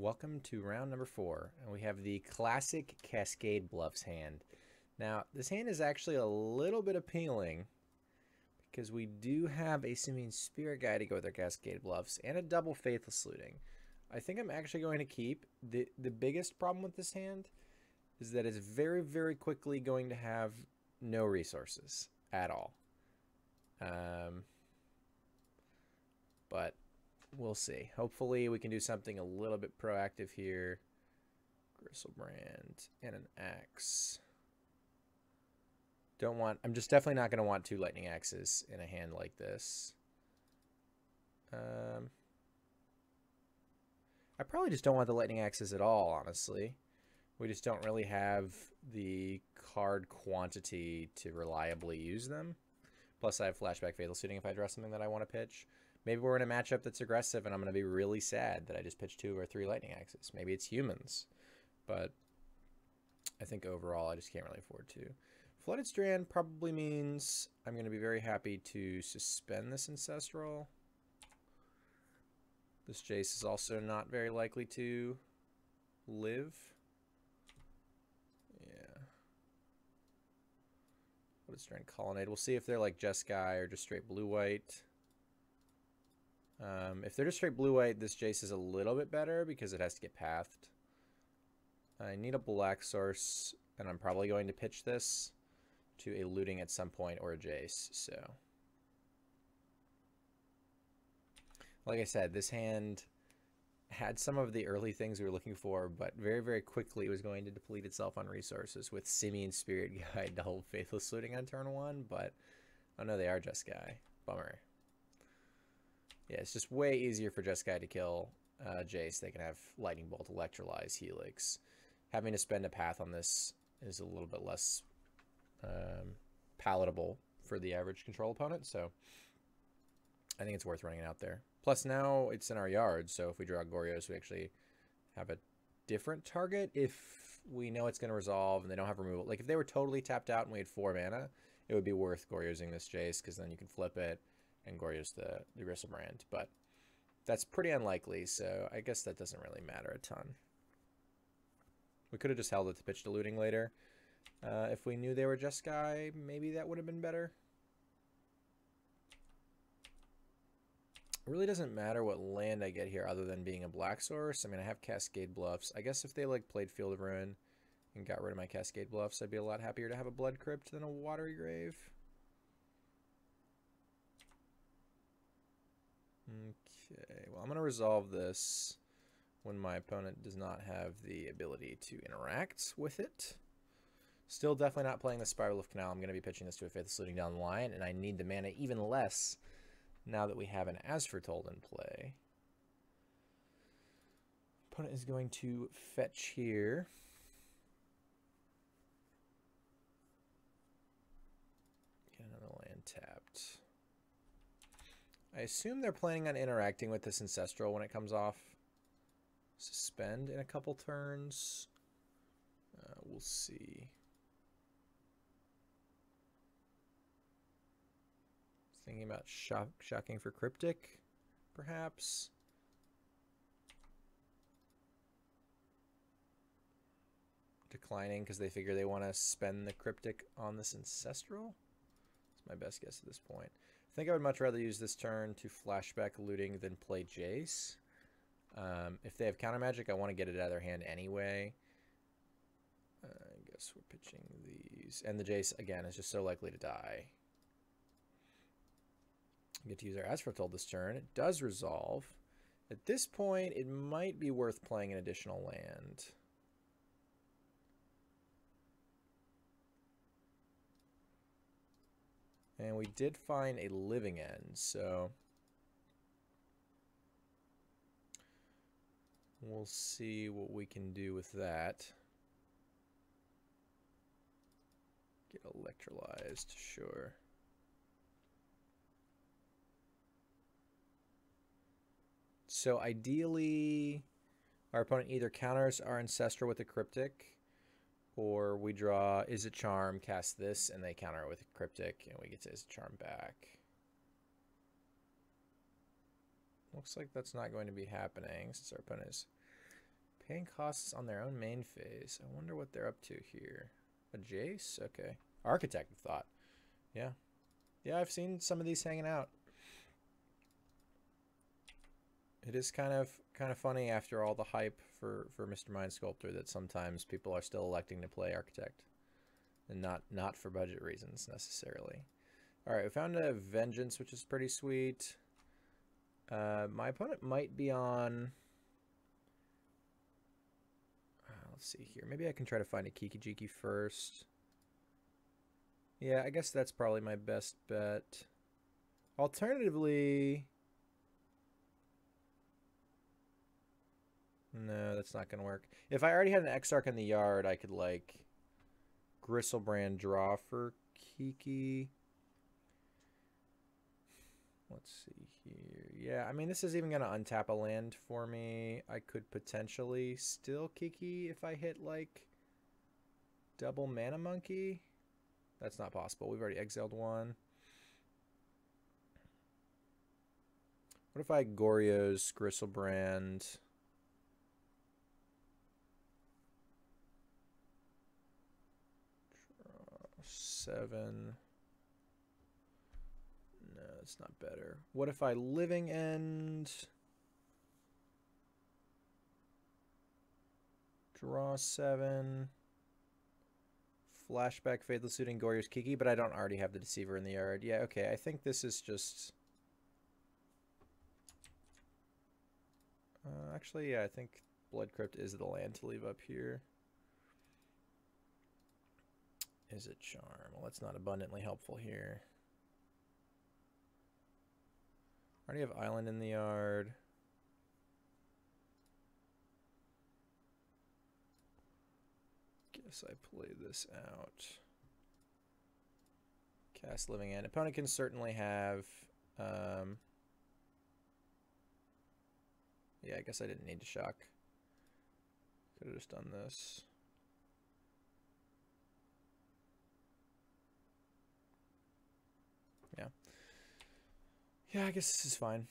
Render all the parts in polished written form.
Welcome to round number 4, and we have the classic Cascade Bluffs hand. Now, this hand is actually a little bit appealing because we do have a Simian Spirit Guide to go with our Cascade Bluffs and a double Faithless Looting. I think I'm actually going to keep. The biggest problem with this hand is that it's very, very quickly going to have no resources at all. But we'll see. Hopefully we can do something a little bit proactive here. Gristlebrand and an axe. I'm just definitely not going to want 2 lightning axes in a hand like this. I probably just don't want the lightning axes at all, honestly. We just don't really have the card quantity to reliably use them. Plus I have Flashback Fatal Shooting if I draw something that I want to pitch. Maybe we're in a matchup that's aggressive and I'm going to be really sad that I just pitched 2 or 3 lightning axes. Maybe it's humans. But I think overall I just can't really afford to. Flooded Strand probably means I'm going to be very happy to suspend this Ancestral. This Jace is also not very likely to live. Yeah. Flooded Strand Colonnade. We'll see if they're like Jeskai or just straight blue-white. If they're just straight blue-white, this Jace is a little bit better because it has to get pathed. I need a black source, and I'm probably going to pitch this to a looting at some point or a Jace. So, like I said, this hand had some of the early things we were looking for, but very, very quickly it was going to deplete itself on resources with Simian Spirit Guide to hold Faithless Looting on turn 1, but oh no, they are Jeskai. Bummer. Yeah, it's just way easier for Jeskai to kill Jace. They can have Lightning Bolt, Electrolyze, Helix. Having to spend a path on this is a little bit less palatable for the average control opponent, so I think it's worth running it out there. Plus now it's in our yard, so if we draw Goryos, we actually have a different target if we know it's going to resolve and they don't have removal. Like if they were totally tapped out and we had 4 mana, it would be worth Goryosing this Jace because then you can flip it and Goryo's the Gristlebrand, but that's pretty unlikely, so I guess that doesn't really matter a ton. We could have just held it to pitch to looting later. If we knew they were Jeskai, maybe that would have been better. It really doesn't matter what land I get here other than being a black source. I mean, I have Cascade Bluffs. I guess if they like played Field of Ruin and got rid of my Cascade Bluffs, I'd be a lot happier to have a Blood Crypt than a Watery Grave. Okay, well, I'm going to resolve this when my opponent does not have the ability to interact with it. Still definitely not playing the Spiral of Canal. I'm going to be pitching this to a Faithless Looting down the line, and I need the mana even less now that we have an Foretold in play. Opponent is going to fetch here. Get another land tapped. I assume they're planning on interacting with this Ancestral when it comes off. Suspend in a couple turns. We'll see. Thinking about shocking for Cryptic, perhaps. Declining because they figure they want to spend the Cryptic on this Ancestral. That's my best guess at this point. I think I would much rather use this turn to flashback looting than play Jace. If they have counter magic, I want to get it out of their hand anyway. I guess we're pitching these. And the Jace, again, is just so likely to die. We get to use our Foretold this turn. It does resolve. At this point, it might be worth playing an additional land. And we did find a living end, so we'll see what we can do with that. Get electrolyzed, sure. So ideally, our opponent either counters our Ancestral with a Cryptic, or we draw Is It Charm, cast this, and they counter it with a Cryptic, and we get to Is It Charm back. Looks like that's not going to be happening since our opponent is Paying costs on their own main phase. I wonder what they're up to here. A Jace? Okay. Architect of Thought. Yeah. Yeah, I've seen some of these hanging out. It is kind of funny after all the hype for Mr. Mind Sculptor that sometimes people are still electing to play Architect. And not for budget reasons, necessarily. Alright, we found a Vengeance, which is pretty sweet. My opponent might be on... let's see here. Maybe I can try to find a Kiki-Jiki first. Yeah, I guess that's probably my best bet. Alternatively... No, that's not going to work. If I already had an Exarch in the yard, I could, like, Gristlebrand draw for Kiki. Let's see here. Yeah, I mean, this is even going to untap a land for me. I could potentially still Kiki if I hit, like, double Mana Monkey. That's not possible. We've already exiled one. What if I Goryo's Gristlebrand... 7. No, it's not better. What if I Living End? Draw 7. Flashback, Faithless Suiting, Goryo's Kiki, but I don't already have the Deceiver in the yard. Yeah, okay, I think this is just... actually, yeah, I think Blood Crypt is the land to leave up here. Is it Charm? Well, that's not abundantly helpful here. I already have Island in the yard. Guess I play this out. Cast Living End. Opponent can certainly have... yeah, I guess I didn't need to shock. Could have just done this. Yeah. Yeah, I guess this is fine.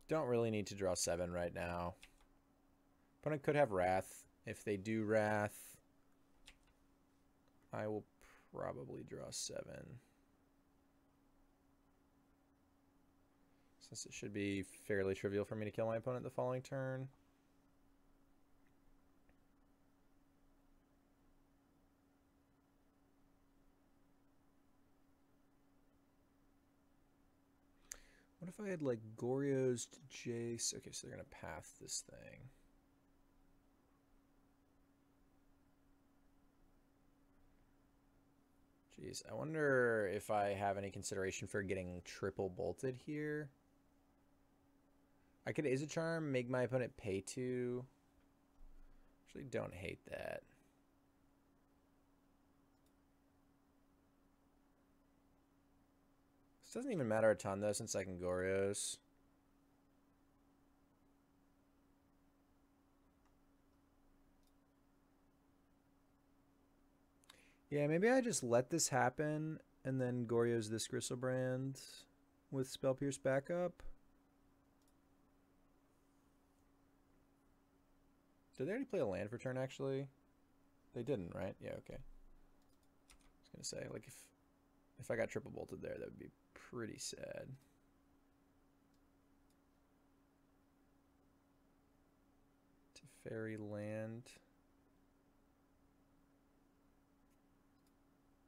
Don't really need to draw 7 right now. Opponent could have Wrath. If they do Wrath, I will probably draw 7. Since it should be fairly trivial for me to kill my opponent the following turn. What if I had, like, Goryo's to Jace? Okay, so they're going to path this thing. Jeez, I wonder if I have any consideration for getting triple bolted here. I could Is a Charm, make my opponent pay 2. Actually, don't hate that. This doesn't even matter a ton, though, since I can Goryo's. Yeah, maybe I just let this happen, and then Goryo's this Gristlebrand with Spell Pierce backup. Did they already play a land for turn, actually? They didn't, right? Yeah, okay. I was going to say, like, if I got triple bolted there, that would be pretty sad. Teferi land.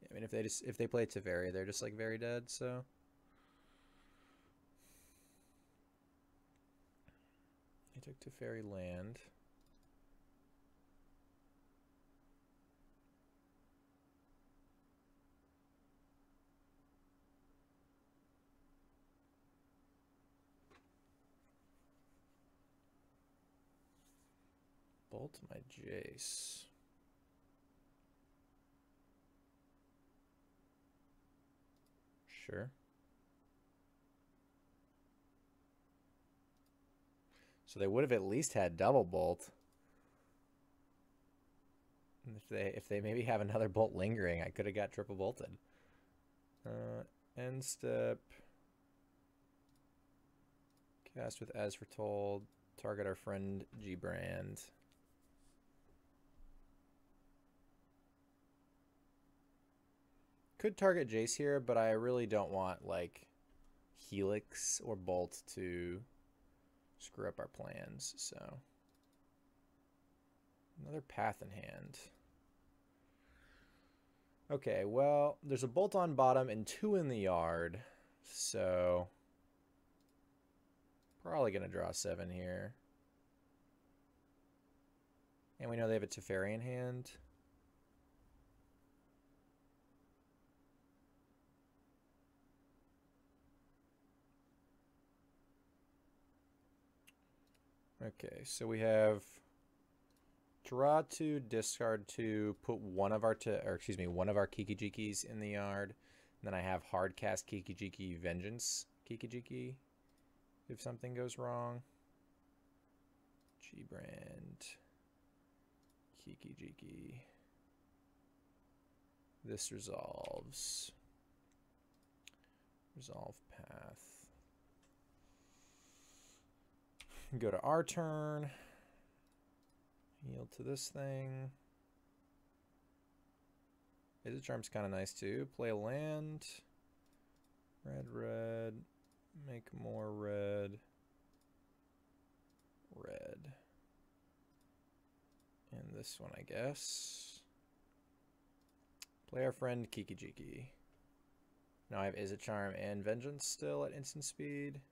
Yeah, I mean, if they play Teferi, they're just like very dead, so. They took Teferi land. Bolt my Jace. Sure. So they would have at least had double bolt. And if they maybe have another bolt lingering, I could have got triple bolted. End step. Cast with As Foretold. Target our friend G-Brand. Could target Jace here, but I really don't want, like, Helix or Bolt to screw up our plans, so. Another path in hand. Okay, well, there's a Bolt on bottom and 2 in the yard, so probably going to draw 7 here. And we know they have a Teferi in hand. Okay, so we have draw 2, discard 2, put one of our Kiki-Jikis in the yard. And then I have hard cast Kiki-Jiki Vengeance Kiki-Jiki if something goes wrong. G-Brand Kiki-Jiki. This resolves. Resolve path. Go to our turn. Yield to this thing. Izzet Charm's kind of nice too. Play a land. Red, red. Make more red. Red. And this one, I guess. Play our friend Kiki-Jiki. Now I have Izzet Charm and Vengeance still at instant speed.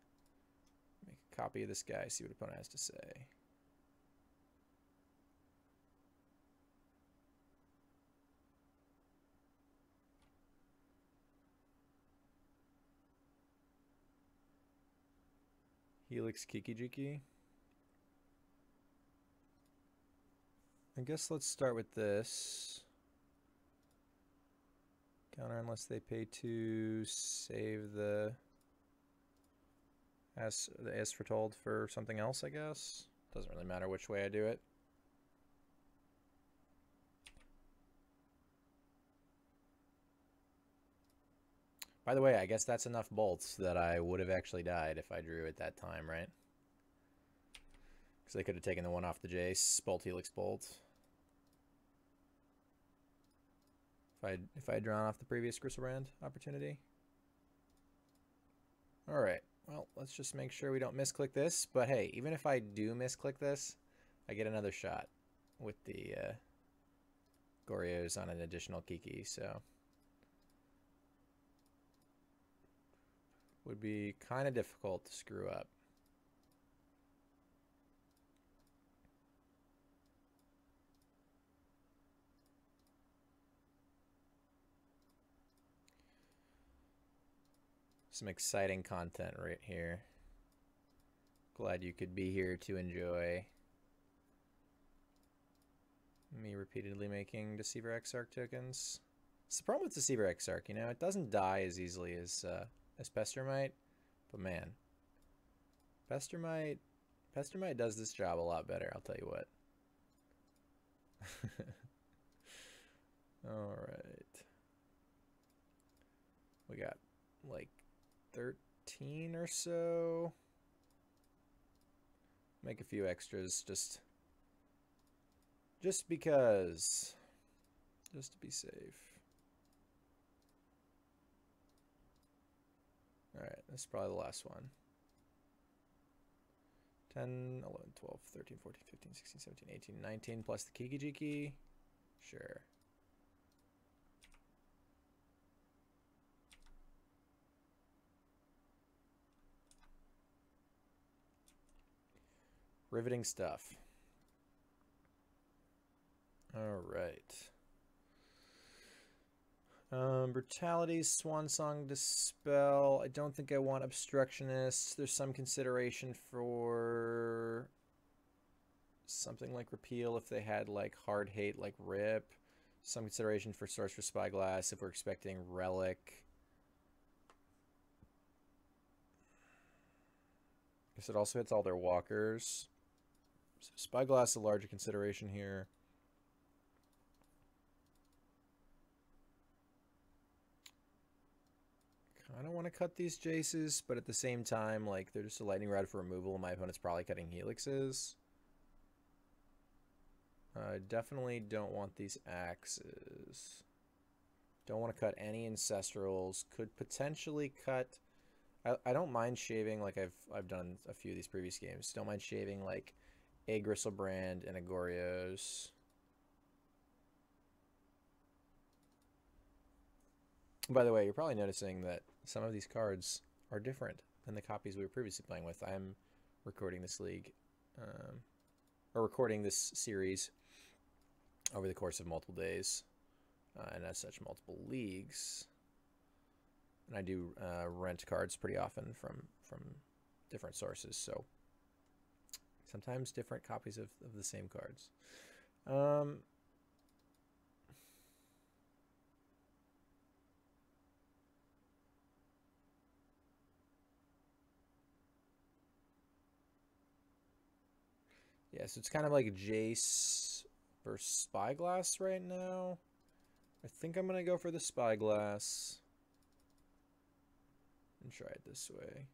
Make a copy of this guy, see what opponent has to say. Helix Kiki-Jiki. I guess let's start with this. Counter unless they pay 2, save the Foretold for something else, I guess. Doesn't really matter which way I do it. By the way, I guess that's enough bolts that I would have actually died if I drew at that time, right? Because they could have taken the one off the Jace, Bolt, Helix, Bolt. If I had drawn off the previous Griselbrand opportunity. Alright, well, let's just make sure we don't misclick this. But hey, even if I do misclick this, I get another shot with the Goryos on an additional Kiki, so. Would be kind of difficult to screw up. Some exciting content right here. Glad you could be here to enjoy me repeatedly making Deceiver Exarch tokens. It's the problem with Deceiver Exarch, you know, it doesn't die as easily as Pestermite, but man, Pestermite does this job a lot better, I'll tell you what. Alright. We got like 13 or so. Make a few extras just because. Just to be safe. Alright, this is probably the last one. 10, 11, 12, 13, 14, 15, 16, 17, 18, 19 plus the Kiki-Jiki. Sure. Riveting stuff. Alright. Brutality, Swan Song, Dispel. I don't think I want Obstructionist. There's some consideration for something like Repeal if they had like Hard Hate like Rip. Some consideration for Sorcerer's Spyglass if we're expecting Relic. I guess it also hits all their walkers. So Spyglass is a larger consideration here. I don't want to cut these Jaces, but at the same time, like, they're just a lightning rod for removal, and my opponent's probably cutting Helixes. I definitely don't want these axes. Don't want to cut any ancestrals. Could potentially cut. I don't mind shaving like I've done a few of these previous games. Don't mind shaving like a Gristlebrand and a Goryo's. By the way, you're probably noticing that some of these cards are different than the copies we were previously playing with. I'm recording this league, or recording this series over the course of multiple days, and as such, multiple leagues. And I do rent cards pretty often from different sources, so sometimes different copies of the same cards. Yeah, so it's kind of like Jace versus Spyglass right now. I think I'm going to go for the Spyglass and try it this way.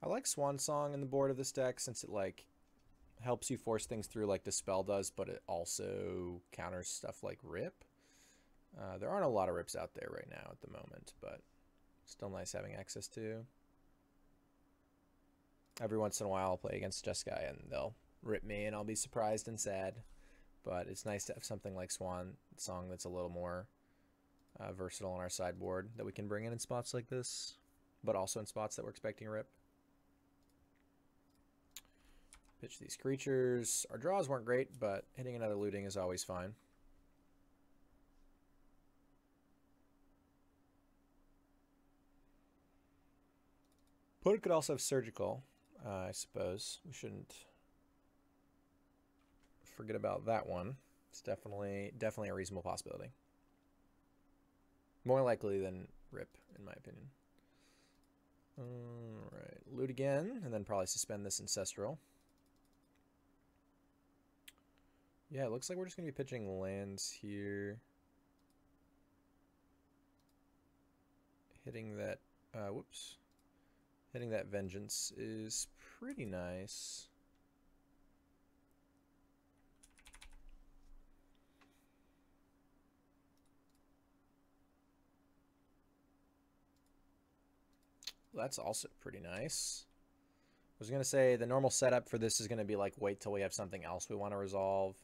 I like Swan Song in the board of this deck since it like helps you force things through like Dispel does, but it also counters stuff like Rip. There aren't a lot of Rips out there right now at the moment, but still nice having access to. Every once in a while I'll play against Jeskai and they'll rip me and I'll be surprised and sad. But it's nice to have something like Swan Song that's a little more versatile on our sideboard that we can bring in spots like this, but also in spots that we're expecting Rip. Pitch these creatures. Our draws weren't great, but hitting another looting is always fine. Opponent could also have Surgical, I suppose. We shouldn't forget about that one. It's definitely a reasonable possibility. More likely than Rip, in my opinion. Alright, loot again, and then probably suspend this Ancestral. Yeah, it looks like we're just going to be pitching lands here. Hitting that, whoops. Hitting that Vengeance is pretty nice. That's also pretty nice. I was going to say the normal setup for this is going to be like wait till we have something else we want to resolve,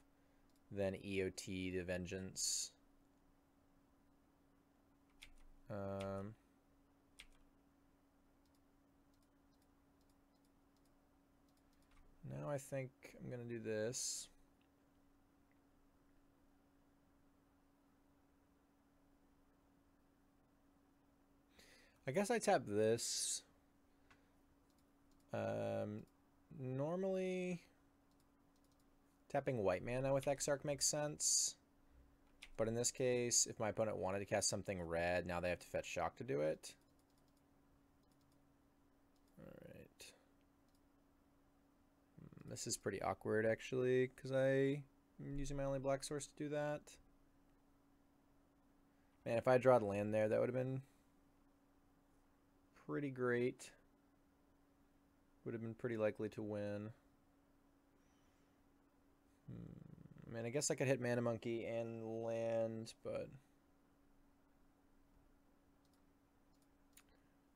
then EOT to Vengeance. Now I think I'm going to do this. I guess I tap this. Normally, tapping white mana with Exarch makes sense. But in this case, if my opponent wanted to cast something red, now they have to fetch Shock to do it. Alright. This is pretty awkward, actually, because I'm using my only black source to do that. Man, if I drawed land there, that would have been pretty great. Would have been pretty likely to win. I mean, I guess I could hit Mana Monkey and land, but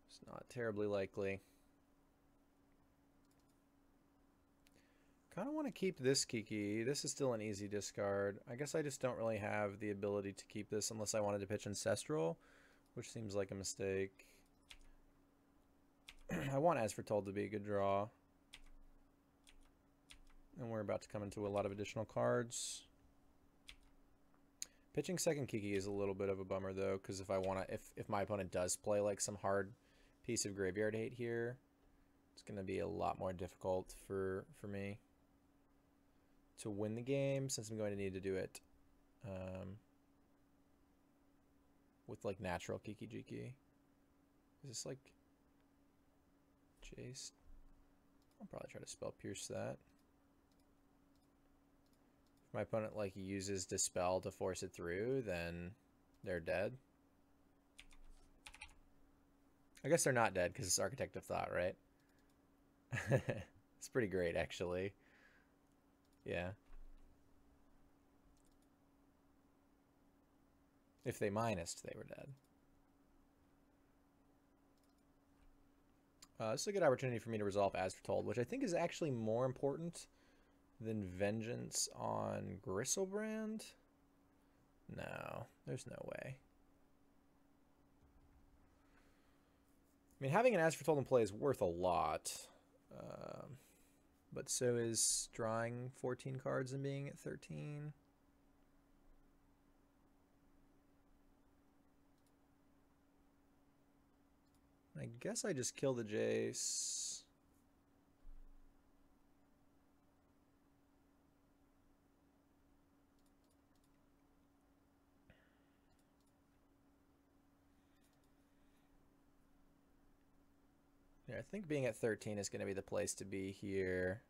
it's not terribly likely. Kind of want to keep this Kiki. This is still an easy discard. I guess I just don't really have the ability to keep this unless I wanted to pitch Ancestral, which seems like a mistake. I want As Foretold to be a good draw. And we're about to come into a lot of additional cards. Pitching second Kiki is a little bit of a bummer though, because if my opponent does play like some hard piece of graveyard hate here, it's gonna be a lot more difficult for me to win the game, since I'm going to need to do it with like natural Kiki-Jiki. Is this like Jace? I'll probably try to spell pierce that. If my opponent like uses Dispel to force it through, then they're dead. I guess they're not dead because it's Architect of Thought, right? It's pretty great, actually. Yeah. If they minused, they were dead. This is a good opportunity for me to resolve As Foretold, which I think is actually more important than Vengeance on Gristlebrand. No, there's no way. I mean, having an As Foretold in play is worth a lot. But so is drawing 14 cards and being at 13. I guess I just kill the Jace. Yeah, I think being at 13 is going to be the place to be here.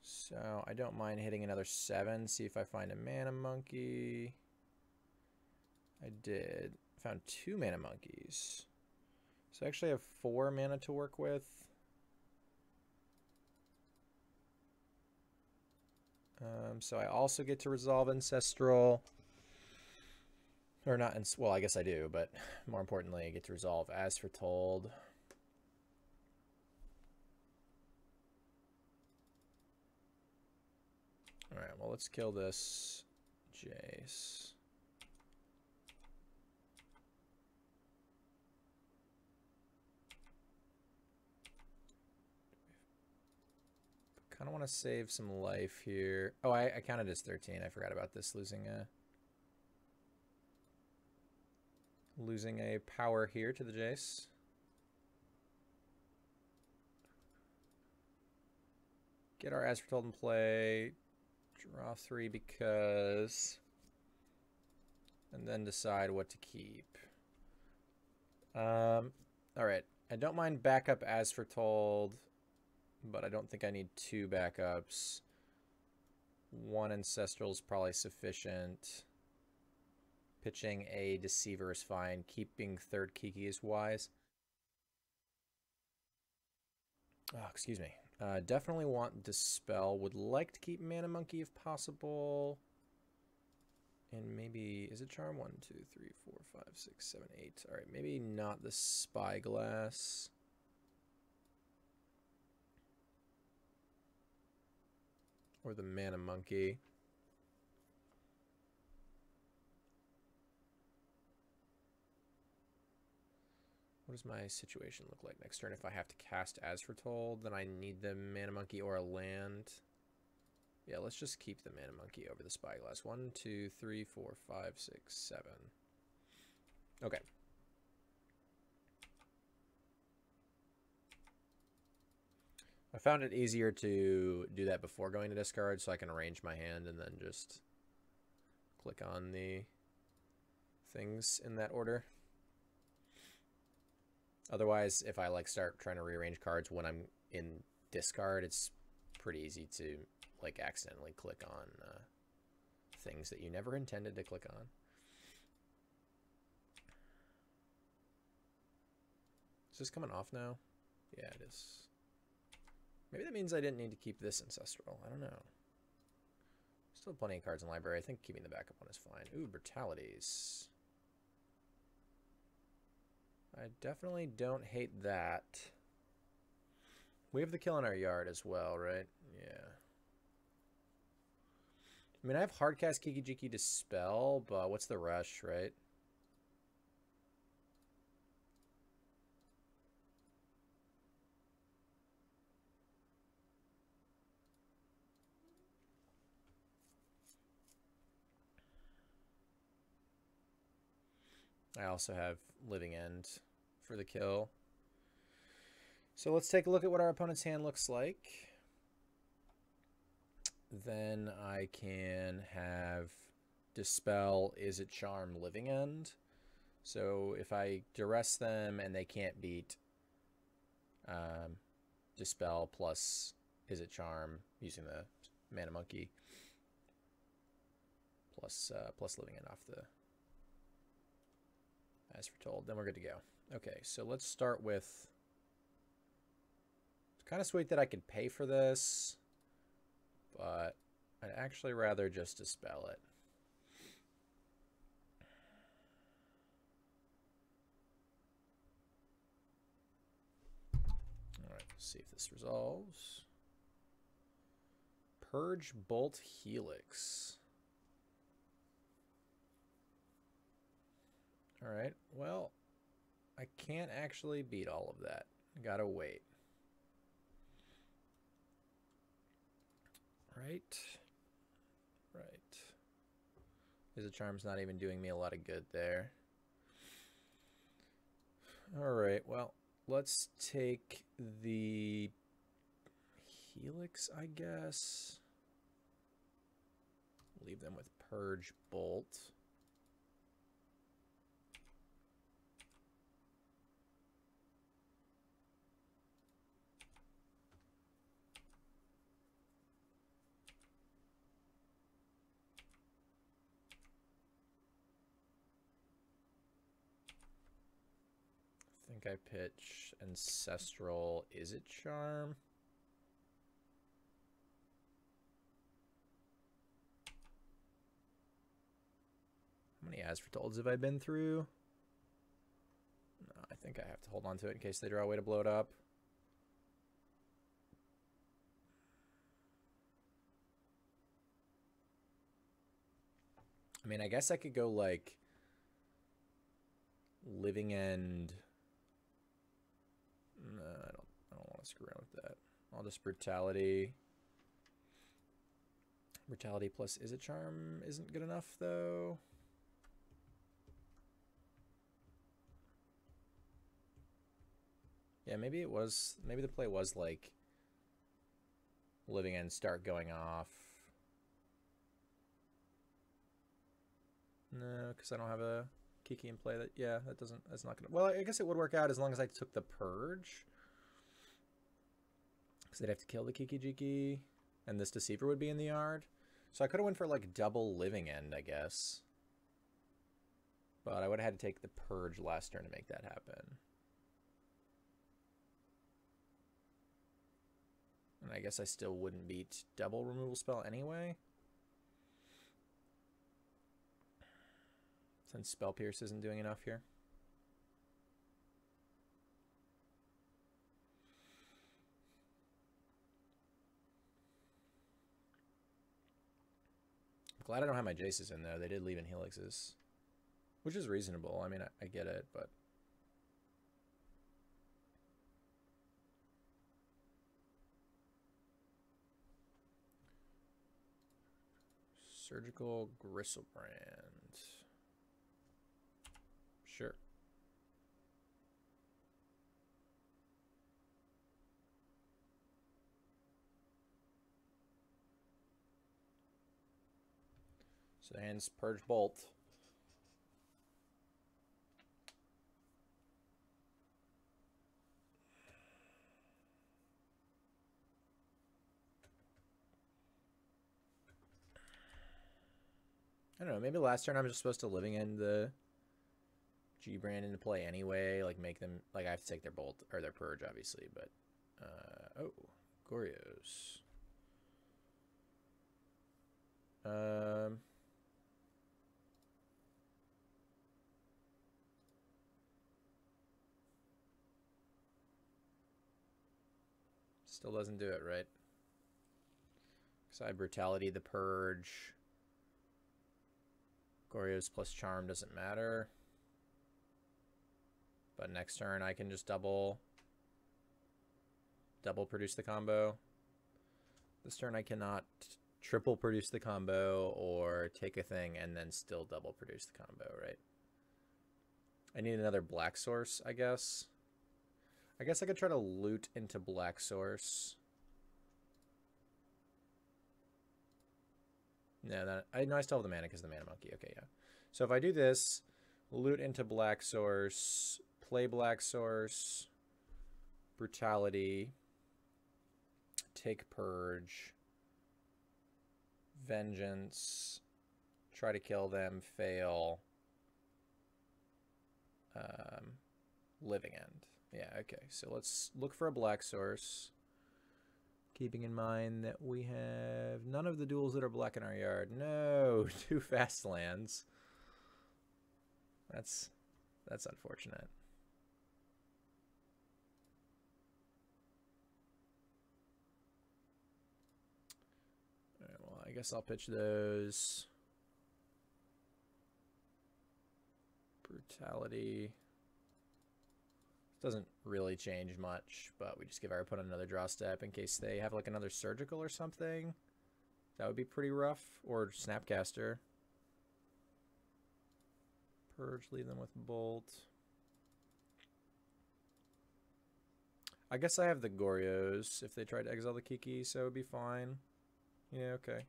So I don't mind hitting another 7, see if I find a mana monkey. I did. Found 2 mana monkeys. So I actually have 4 mana to work with. So I also get to resolve Ancestral. Or not, well, I guess I do, but more importantly, I get to resolve As Foretold. Alright, well, let's kill this Jace. Kind of want to save some life here. Oh, I counted as 13. I forgot about this, losing a power here to the Jace. Get our As Foretold in play. Draw 3 because... And then decide what to keep. Alright. I don't mind backup As Foretold, but I don't think I need 2 backups. 1 Ancestral is probably sufficient. Pitching a Deceiver is fine. Keeping 3rd Kiki is wise. Oh, excuse me. Definitely want Dispel. Would like to keep Mana Monkey if possible. And maybe, is it Charm? 1, 2, 3, 4, 5, 6, 7, 8. Alright, maybe not the Spyglass. Or the Mana Monkey. What does my situation look like next turn? If I have to cast As Foretold, then I need the Mana Monkey or a land. Yeah, let's just keep the Mana Monkey over the Spyglass. 1, 2, 3, 4, 5, 6, 7. Okay. I found it easier to do that before going to discard, so I can arrange my hand and then just click on the things in that order. Otherwise, if I like start trying to rearrange cards when I'm in discard, it's pretty easy to like accidentally click on things that you never intended to click on. Is this coming off now? Yeah, it is. Maybe that means I didn't need to keep this Ancestral. I don't know. Still plenty of cards in the library. I think keeping the backup one is fine. Ooh, Brutalities. I definitely don't hate that. We have the kill in our yard as well, right? Yeah. I mean, I have hardcast Kiki-Jiki Dispel, but what's the rush, right? I also have Living End for the kill. So let's take a look at what our opponent's hand looks like. Then I can have Dispel, Is It Charm, Living End. So if I duress them and they can't beat Dispel plus Is It Charm using the Mana Monkey plus Living End off the As Foretold, then we're good to go. Okay, so let's start with It's kind of sweet that I could pay for this, but I'd actually rather just dispel it. Alright, let's see if this resolves. Purge Bolt Helix. Alright, well, I can't actually beat all of that. I gotta wait. Right. Is a Charm's not even doing me a lot of good there. Alright, well, let's take the Helix, I guess. Leave them with Purge Bolt. I think I pitch Ancestral. Is it Charm? How many Foretold's have I been through? No, I think I have to hold on to it in case they draw a way to blow it up. I mean, I guess I could go like Living End. No, I don't want to screw around with that. I'll just Brutality. Brutality plus Is it Charm isn't good enough though. Yeah, maybe it was. Maybe the play was like Living End start going off. No, because I don't have a Kiki in play. Yeah, that's not gonna. Well, I guess it would work out as long as I took the Purge. Because they'd have to kill the Kiki-Jiki, and this Deceiver would be in the yard. So I could have went for like double Living End, I guess. But I would have had to take the Purge last turn to make that happen. And I guess I still wouldn't beat double removal spell anyway. Since Spell Pierce isn't doing enough here. I'm glad I don't have my Jaces in there. They did leave in Helixes. Which is reasonable. I mean, I get it, but... Surgical Gristlebrand. Sure. So hands Purge Bolt. I don't know, maybe last turn I'm just supposed to Living End the G-Brand into play anyway, like make them, like I have to take their Bolt, or their Purge obviously, but, oh, Goryos. Still doesn't do it, right? Because I Brutality the Purge. Goryos plus Charm doesn't matter. But next turn I can just double produce the combo. This turn I cannot triple produce the combo or take a thing and then still double produce the combo, right? I need another black source, I guess. I guess I could try to loot into black source. No, I still have the mana because of the mana monkey. Okay, yeah. So if I do this, loot into black source, play black source, Brutality, take Purge, Vengeance, try to kill them, fail, Living End. Yeah, okay. So let's look for a black source. Keeping in mind that we have none of the duels that are black in our yard. No, 2 fast lands. That's unfortunate. All right, well, I guess I'll pitch those. Brutality. Doesn't really change much, but we just give our opponent another draw step in case they have like another surgical or something. That would be pretty rough. Or Snapcaster. Purge, leave them with Bolt. I guess I have the Goryos if they tried to exile the Kiki, so it would be fine. Yeah, okay.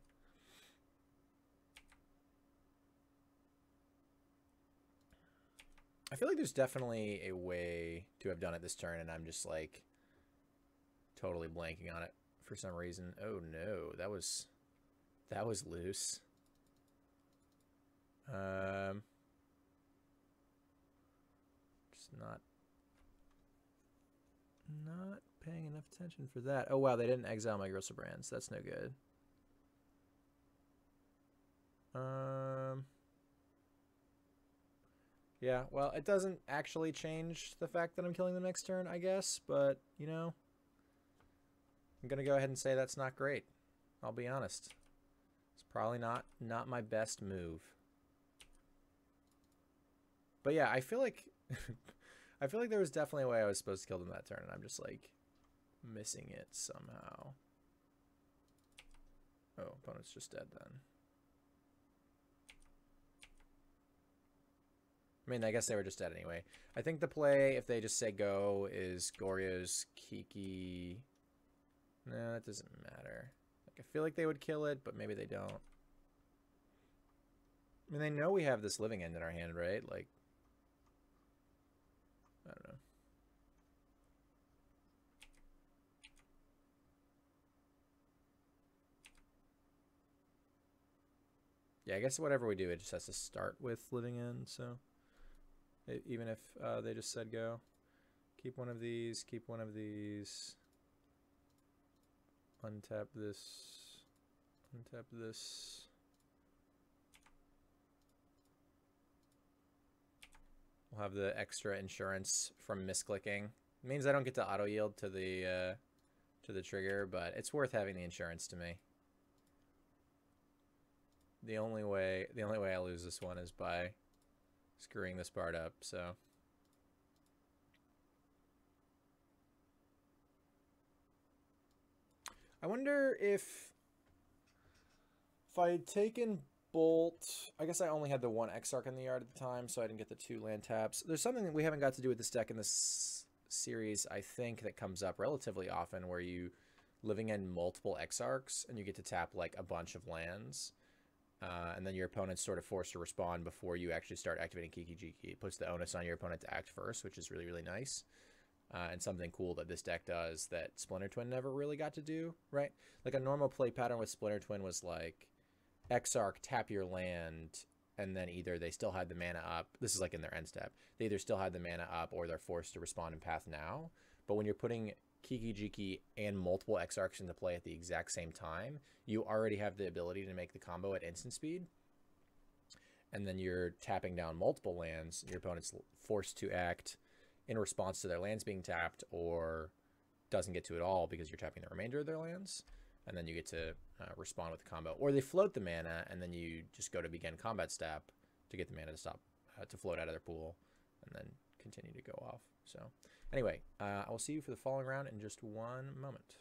I feel like there's definitely a way to have done it this turn, and I'm just like totally blanking on it for some reason. Oh no, that was loose. Just not paying enough attention for that. Oh wow, they didn't exile my Grossobrands. That's no good. Yeah, well, it doesn't actually change the fact that I'm killing them next turn, I guess, but, you know, I'm going to go ahead and say that's not great. I'll be honest. It's probably not my best move. But yeah, I feel like I feel like there was definitely a way I was supposed to kill them that turn, and I'm just like missing it somehow. Oh, opponent's just dead then. I mean, I guess they were just dead anyway. I think the play, if they just say go, is Goryo's Kiki. No, that doesn't matter. Like, I feel like they would kill it, but maybe they don't. I mean, they know we have this living end in our hand, right? Like, I don't know. Yeah, I guess whatever we do, it just has to start with living end, so... Even if they just said go. Keep one of these, keep one of these. Untap this. Untap this. We'll have the extra insurance from misclicking. It means I don't get to auto yield to the trigger, but it's worth having the insurance to me. The only way I lose this one is by screwing this part up, so. I wonder if I had taken Bolt, I guess I only had the 1 Exarch in the yard at the time, so I didn't get the 2 land taps. There's something that we haven't got to do with this deck in this series, I think, that comes up relatively often, where you living in multiple Exarchs, and you get to tap like a bunch of lands. And then your opponent's sort of forced to respond before you actually start activating Kiki-Jiki. It puts the onus on your opponent to act first, which is really, really nice. And something cool that this deck does that Splinter Twin never really got to do, right? Like a normal play pattern with Splinter Twin was like, Exarch, tap your land, and then either they still had the mana up. This is like in their end step. They either still had the mana up or they're forced to respond in Path Now. But when you're putting Kiki-Jiki and multiple Exarchs into play at the exact same time, you already have the ability to make the combo at instant speed. And then you're tapping down multiple lands. Your opponent's forced to act in response to their lands being tapped, or doesn't get to it all because you're tapping the remainder of their lands. And then you get to respond with the combo. Or they float the mana, and then you just go to begin combat step to get the mana to stop, to float out of their pool, and then continue to go off. So anyway, I will see you for the following round in just one moment.